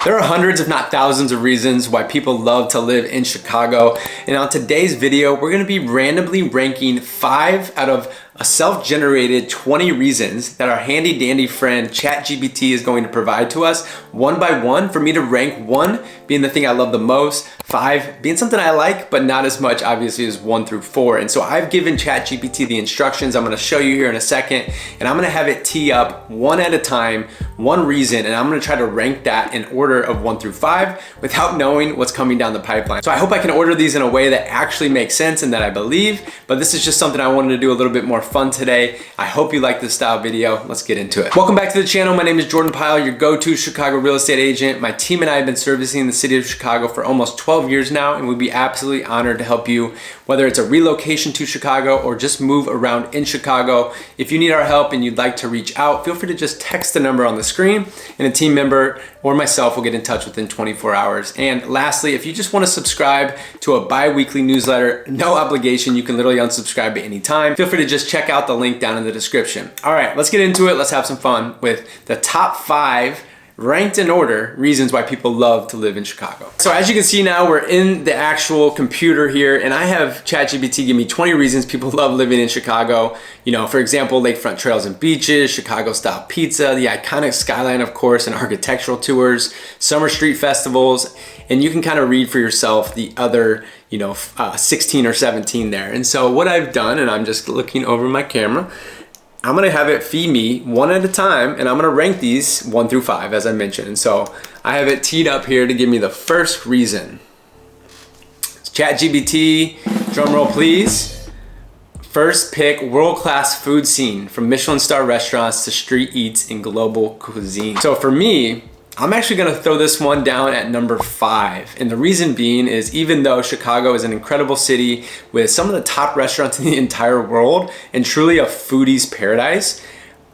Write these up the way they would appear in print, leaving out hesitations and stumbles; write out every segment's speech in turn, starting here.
There are hundreds, if not thousands, of reasons why people love to live in Chicago. And on today's video, we're gonna be randomly ranking 5 out of a self-generated 20 reasons that our handy dandy friend ChatGPT is going to provide to us one by one for me to rank 1 being the thing I love the most, 5 being something I like, but not as much obviously as 1 through 4. And so I've given ChatGPT the instructions I'm gonna show you here in a second, and I'm gonna have it tee up one at a time, one reason, and I'm gonna try to rank that in order of 1 through 5 without knowing what's coming down the pipeline. So I hope I can order these in a way that actually makes sense and that I believe, but this is just something I wanted to do a little bit more fun today. I hope you like this style video. Let's get into it. Welcome back to the channel. My name is Jordan Pyle, your go-to Chicago real estate agent. My team and I have been servicing the city of Chicago for almost 12 years now, and we'd be absolutely honored to help you, whether it's a relocation to Chicago or just move around in Chicago. If you need our help and you'd like to reach out, feel free to just text the number on the screen and a team member or myself will get in touch within 24 hours. And lastly, if you just want to subscribe to a bi-weekly newsletter, no obligation, you can literally unsubscribe at any time. Feel free to just check out the link down in the description. All right, let's get into it. Let's have some fun with the top 5 ranked in order reasons why people love to live in Chicago. So as you can see now, we're in the actual computer here, and I have ChatGPT give me 20 reasons people love living in Chicago. You know, for example, lakefront trails and beaches, Chicago style pizza, the iconic skyline, of course, and architectural tours, summer street festivals, and you can kind of read for yourself the other, 16 or 17 there. And so what I've done, and I'm just looking over my camera, I'm gonna have it feed me one at a time, and I'm gonna rank these 1 through 5, as I mentioned. And so I have it teed up here to give me the first reason. ChatGPT, drum roll please. First pick, world-class food scene, from Michelin star restaurants to street eats in global cuisine. So for me, I'm actually gonna throw this one down at number 5. And the reason being is, even though Chicago is an incredible city with some of the top restaurants in the entire world and truly a foodie's paradise,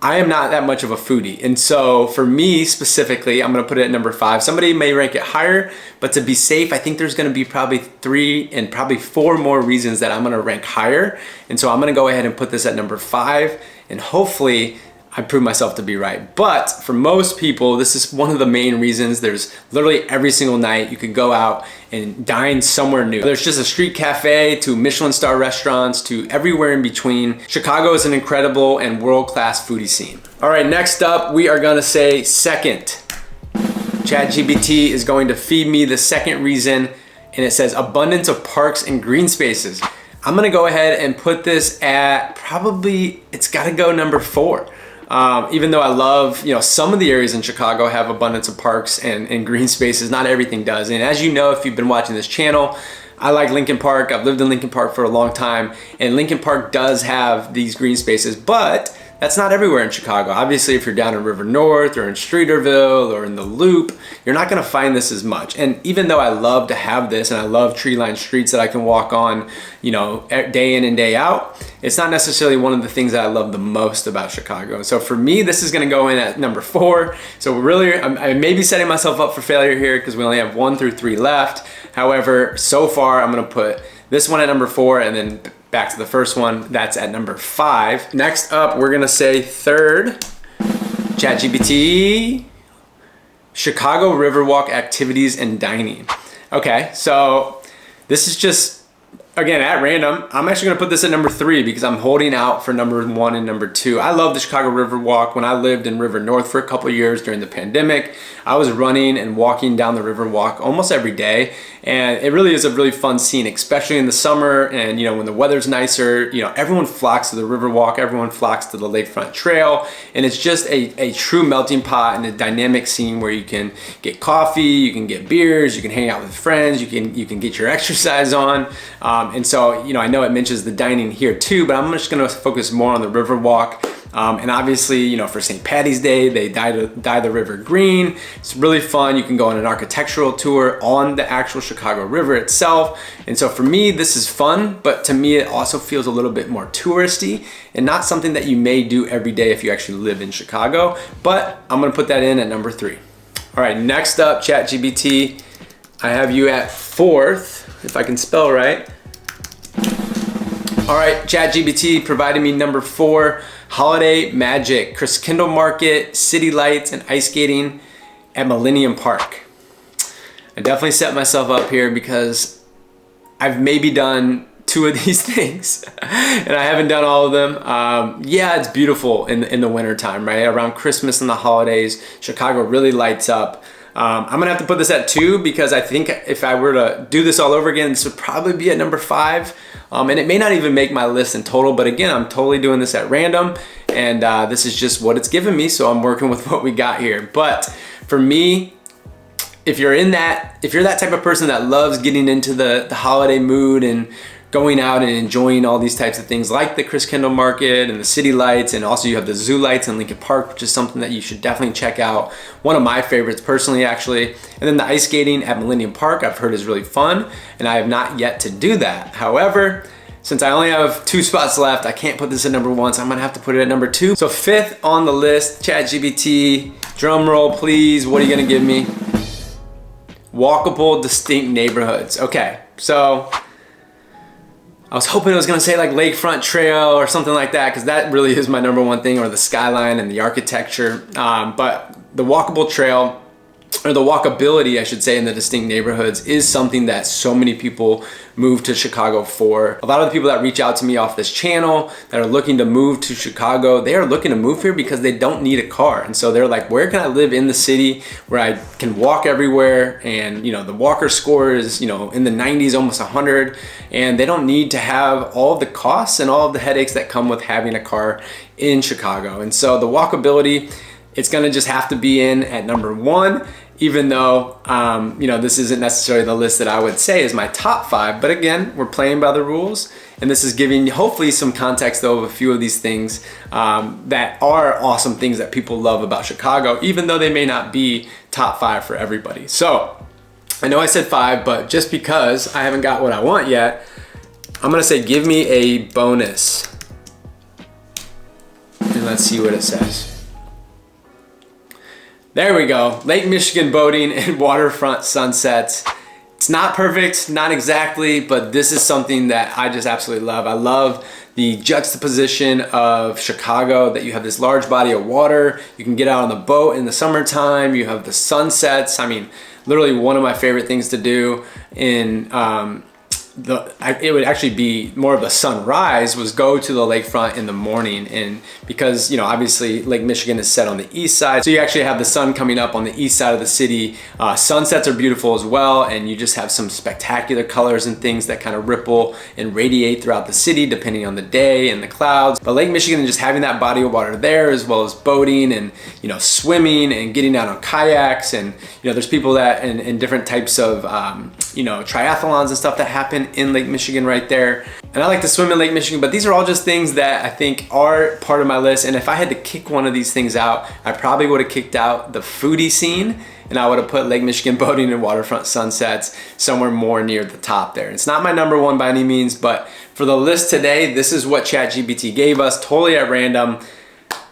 I am not that much of a foodie. And so for me specifically, I'm gonna put it at number 5. Somebody may rank it higher, but to be safe, I think there's gonna be probably 3 and probably 4 more reasons that I'm gonna rank higher. And so I'm gonna go ahead and put this at number 5, and hopefully I proved myself to be right. But for most people, this is one of the main reasons. There's literally every single night you can go out and dine somewhere new. There's just a street cafe to Michelin star restaurants to everywhere in between. Chicago is an incredible and world-class foodie scene. All right, next up, we are gonna say second. ChatGPT is going to feed me the second reason, and it says abundance of parks and green spaces. I'm gonna go ahead and put this at probably, it's gotta go number 4. Even though I love, some of the areas in Chicago have abundance of parks and green spaces, not everything does. And as you know, if you've been watching this channel, I like Lincoln Park. I've lived in Lincoln Park for a long time, and Lincoln Park does have these green spaces, but that's not everywhere in Chicago. Obviously, if you're down in River North or in Streeterville or in the Loop, you're not gonna find this as much. And even though I love to have this and I love tree-lined streets that I can walk on, day in and day out, it's not necessarily one of the things that I love the most about Chicago. So for me, this is gonna go in at number 4. So really, I may be setting myself up for failure here because we only have 1 through 3 left. However, so far, I'm gonna put this one at number 4, and then back to the first one, that's at number 5. Next up, we're gonna say third, ChatGPT, Chicago Riverwalk activities and dining. Okay, so this is just, again, at random. I'm actually gonna put this at number 3 because I'm holding out for number 1 and number 2. I love the Chicago Riverwalk. When I lived in River North for a couple of years during the pandemic, I was running and walking down the Riverwalk almost every day. And it really is a really fun scene, especially in the summer and when the weather's nicer, everyone flocks to the Riverwalk, everyone flocks to the lakefront trail. And it's just a true melting pot and a dynamic scene where you can get coffee, you can get beers, you can hang out with friends, you can get your exercise on. And so, I know it mentions the dining here too, but I'm just gonna focus more on the Riverwalk. And obviously, for St. Patty's Day, they dye the river green. It's really fun. You can go on an architectural tour on the actual Chicago River itself. And so for me, this is fun, but to me, it also feels a little bit more touristy and not something that you may do every day if you actually live in Chicago. But I'm gonna put that in at number 3. All right, next up, ChatGPT. I have you at 4th, if I can spell right. All right, ChatGPT provided me number 4, holiday magic, Christkindl Market, city lights, and ice skating at Millennium Park. I definitely set myself up here because I've maybe done 2 of these things and I haven't done all of them. Yeah, it's beautiful in the winter time, right? Around Christmas and the holidays, Chicago really lights up. I'm gonna have to put this at 2 because I think if I were to do this all over again, this would probably be at number 5. And it may not even make my list in total, but again, I'm totally doing this at random, and this is just what it's given me, so I'm working with what we got here. But for me, if you're that type of person that loves getting into the holiday mood and going out and enjoying all these types of things like the Chris Kendall Market and the city lights, and also you have the zoo lights in Lincoln Park, which is something that you should definitely check out. One of my favorites personally, actually. And then the ice skating at Millennium Park I've heard is really fun, and I have not yet to do that. However, since I only have 2 spots left, I can't put this at number 1, so I'm gonna have to put it at number 2. So 5th on the list, ChatGPT, drum roll please, what are you gonna give me? Walkable, distinct neighborhoods. Okay, so I was hoping it was gonna say like lakefront trail or something like that, because that really is my number 1 thing, or the skyline and the architecture. But the walkable trail, or the walkability, I should say, in the distinct neighborhoods is something that so many people move to Chicago for. A lot of the people that reach out to me off this channel that are looking to move to Chicago, they are looking to move here because they don't need a car. And so they're like, where can I live in the city where I can walk everywhere? And you know, the walker score is, you know, in the 90s, almost 100. And they don't need to have all of the costs and all of the headaches that come with having a car in Chicago. And so the walkability, it's gonna just have to be in at number 1, even though, you know, this isn't necessarily the list that I would say is my top 5. But again, we're playing by the rules. And this is giving hopefully some context though of a few of these things that are awesome things that people love about Chicago, even though they may not be top 5 for everybody. So I know I said 5, but just because I haven't got what I want yet, I'm gonna say give me a bonus. And let's see what it says. There we go, Lake Michigan boating and waterfront sunsets. It's not perfect, not exactly, but this is something that I just absolutely love. I love the juxtaposition of Chicago, that you have this large body of water, you can get out on the boat in the summertime, you have the sunsets. I mean, literally one of my favorite things to do in it would actually be more of a sunrise, was go to the lakefront in the morning. And because, you know, obviously Lake Michigan is set on the east side, so you actually have the sun coming up on the east side of the city. Sunsets are beautiful as well, and you just have some spectacular colors and things that kind of ripple and radiate throughout the city depending on the day and the clouds. But Lake Michigan, and just having that body of water there, as well as boating and, you know, swimming and getting out on kayaks. And, you know, there's people that in different types of, you know, triathlons and stuff that happen in Lake Michigan right there. And I like to swim in Lake Michigan, but these are all just things that I think are part of my list. And if I had to kick one of these things out, I probably would have kicked out the foodie scene, and I would have put Lake Michigan boating and waterfront sunsets somewhere more near the top there. It's not my number 1 by any means, but for the list today, this is what ChatGPT gave us, totally at random.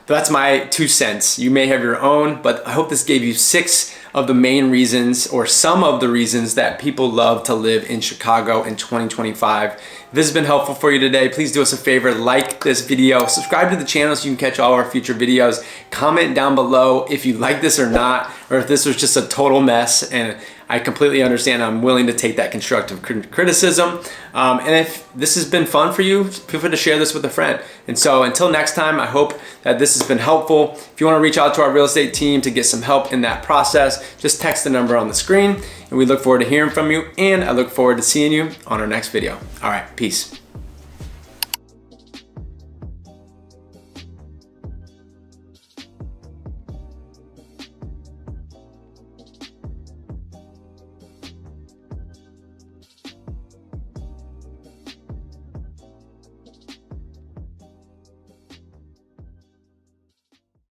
That's my 2 cents. You may have your own, but I hope this gave you 6 of the main reasons, or some of the reasons, that people love to live in Chicago in 2025. If this has been helpful for you today, please do us a favor, like this video, subscribe to the channel so you can catch all our future videos. Comment down below if you like this or not, or if this was just a total mess. And I completely understand. I'm willing to take that constructive criticism. And if this has been fun for you, feel free to share this with a friend. And so until next time, I hope that this has been helpful. If you want to reach out to our real estate team to get some help in that process, just text the number on the screen. And we look forward to hearing from you. And I look forward to seeing you on our next video. All right, peace.